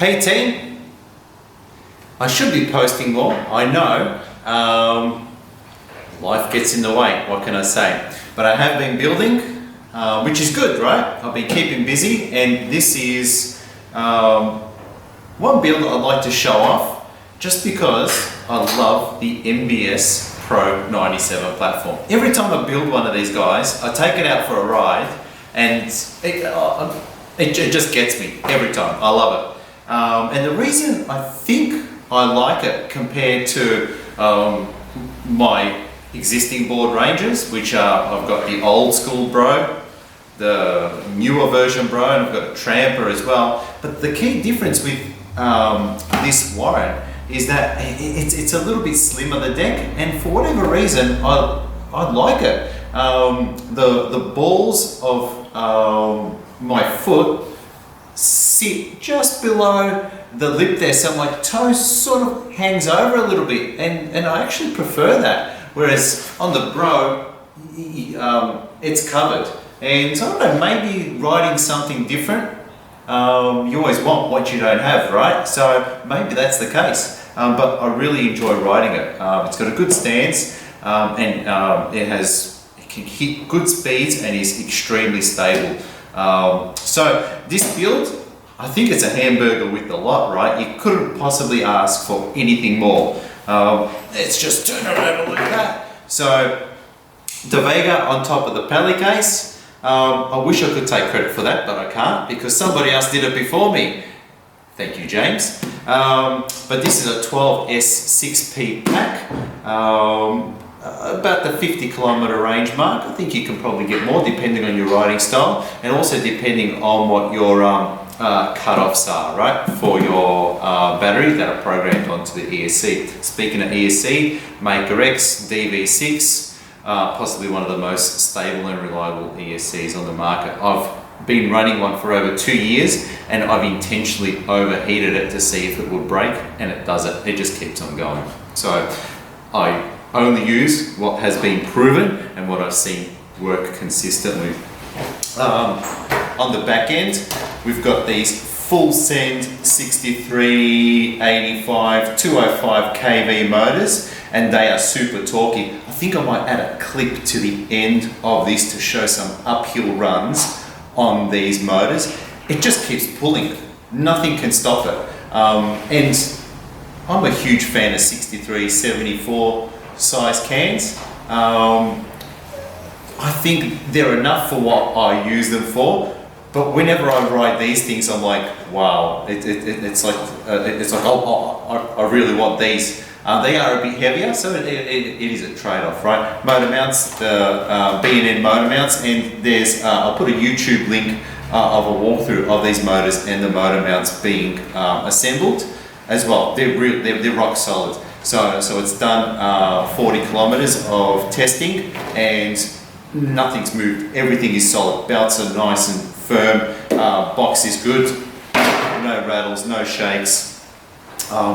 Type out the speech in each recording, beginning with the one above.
Hey team, I should be posting more, I know. Life gets in the way, what can I say? But I have been building, which is good, right? I've been keeping busy, and this is one build I'd like to show off just because I love the MBS Pro 97 platform. Every time I build one of these guys, I take it out for a ride, and it just gets me every time. I love it. And the reason I think I like it compared to my existing board ranges, which are, I've got the old school Bro, the newer version Bro, and I've got a Tramper as well. But the key difference with this Warren is that it's a little bit slimmer, the deck, and for whatever reason, I like it. The balls of my foot sit just below the lip there, so my toe sort of hangs over a little bit, and I actually prefer that. Whereas on the Bro, it's covered. And so I don't know, maybe riding something different, you always want what you don't have, right? So maybe that's the case. But I really enjoy riding it. It's got a good stance, and it can hit good speeds and is extremely stable. So this build, I think it's a hamburger with the lot, right? You couldn't possibly ask for anything more. Let's just turn it over, look at that. So the Vega on top of the Pally case. I wish I could take credit for that, but I can't because somebody else did it before me. Thank you, James. But this is a 12S 6P pack. About the 50 kilometre range mark. I think you can probably get more depending on your riding style, and also depending on what your cut-offs are, right, for your battery that are programmed onto the ESC. Speaking of ESC, Maker X DV6, possibly one of the most stable and reliable ESCs on the market. I've been running one for over 2 years, and I've intentionally overheated it to see if it would break, and it doesn't. It just keeps on going. So I only use what has been proven and what I've seen work consistently. On the back end, we've got these full send 63, 85, 205 kV motors, and they are super torquey. I think I might add a clip to the end of this to show some uphill runs on these motors. It just keeps pulling. Nothing can stop it. And I'm a huge fan of 63, 74 size cans. I think they're enough for what I use them for, but whenever I ride these things, I'm like, wow, it's like I really want these. They are a bit heavier, so it is a trade-off, right? Motor mounts, the B&N motor mounts, and there's I'll put a YouTube link of a walkthrough of these motors and the motor mounts being assembled as well. They're rock solid. So it's done 40 kilometers of testing, and nothing's moved. Everything is solid. Belts are nice and firm. Box is good. No rattles, no shakes,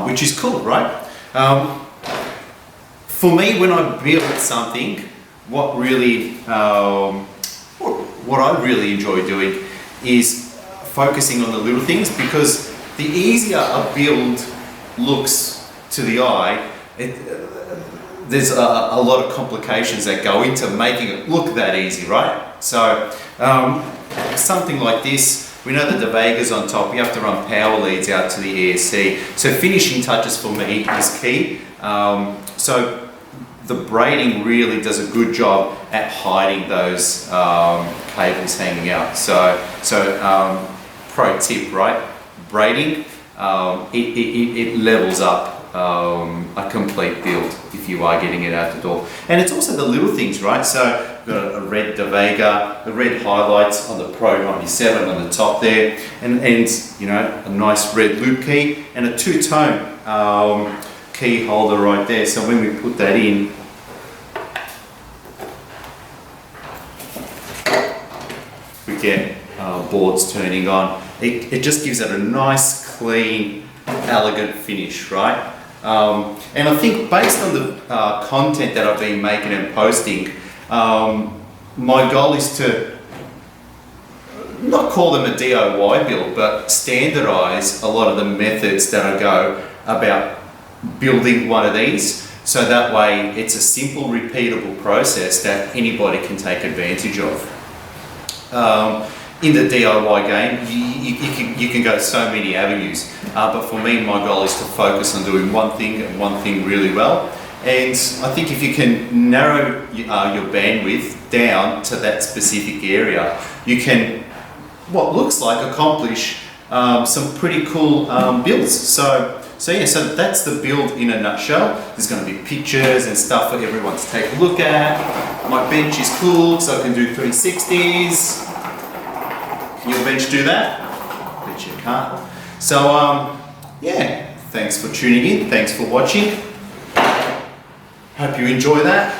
which is cool, right? For me, when I build something, what I really enjoy doing is focusing on the little things, because the easier a build looks to the eye, there's a lot of complications that go into making it look that easy, right? So something like this, we know that the Vega's on top, you have to run power leads out to the ESC. So finishing touches for me is key. So the braiding really does a good job at hiding those cables hanging out. So pro tip, right? Braiding, it levels up a complete build if you are getting it out the door. And it's also the little things, right? So got a red De Vega, the red highlights on the Pro 97 on the top there, and you know, a nice red loop key and a two-tone key holder right there. So when we put that in, we get boards turning on. It just gives it a nice, clean, elegant finish, right? And I think based on the content that I've been making and posting, my goal is to not call them a DIY build, but standardize a lot of the methods that I go about building one of these. So that way it's a simple, repeatable process that anybody can take advantage of. In the DIY game, you can go so many avenues, but for me, my goal is to focus on doing one thing and one thing really well. And I think if you can narrow your bandwidth down to that specific area, you can, what looks like, accomplish some pretty cool builds. So that's the build in a nutshell. There's going to be pictures and stuff for everyone to take a look at. My bench is cool, so I can do 360s. Can your bench do that? I bet you can't. So yeah, thanks for tuning in. Thanks for watching. Hope you enjoy that.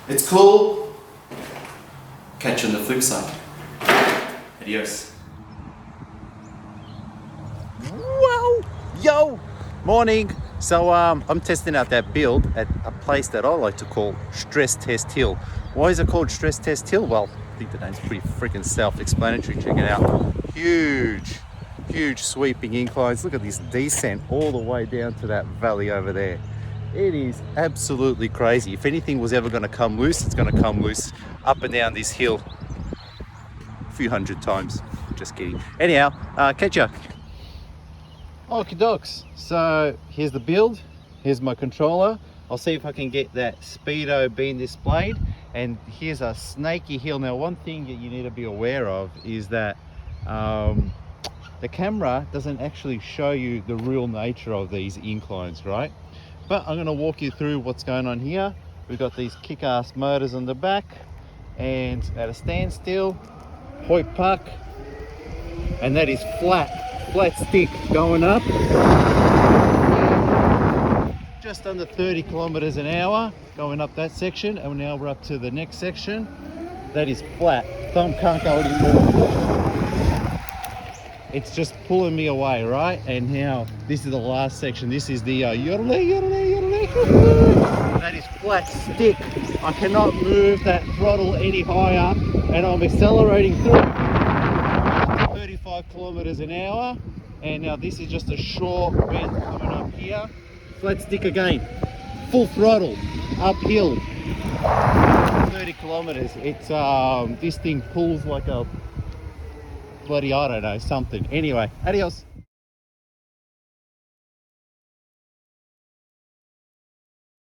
It's cool. Catch you on the flip side. Adios. Whoa! Yo! Morning! So I'm testing out that build at a place that I like to call Stress Test Hill. Why is it called Stress Test Hill? Well, I think the name's pretty freaking self-explanatory. Check it out. Huge sweeping inclines. Look at this descent all the way down to that valley over there. It is absolutely crazy. If anything was ever going to come loose, it's going to come loose up and down this hill a few hundred times. Just kidding. Anyhow, catch ya. Okie dokes. So here's the build. Here's my controller. I'll see if I can get that speedo being displayed. And here's a snaky hill. Now, one thing that you need to be aware of is that the camera doesn't actually show you the real nature of these inclines, right? But I'm going to walk you through what's going on here. We've got these kick-ass motors on the back, and at a standstill, hoik puck, and that is flat stick going up. Just under 30 kilometers an hour going up that section, and now we're up to the next section. That is flat. Thumb can't go anymore. It's just pulling me away, right? And now this is the last section. This is the yodeling. That is flat stick. I cannot move that throttle any higher, and I'm accelerating through 35 kilometers an hour. And now this is just a short bend coming up here. Flat stick again, full throttle, uphill, 30 kilometers. It's this thing pulls like a bloody, I don't know, something. Anyway, adios.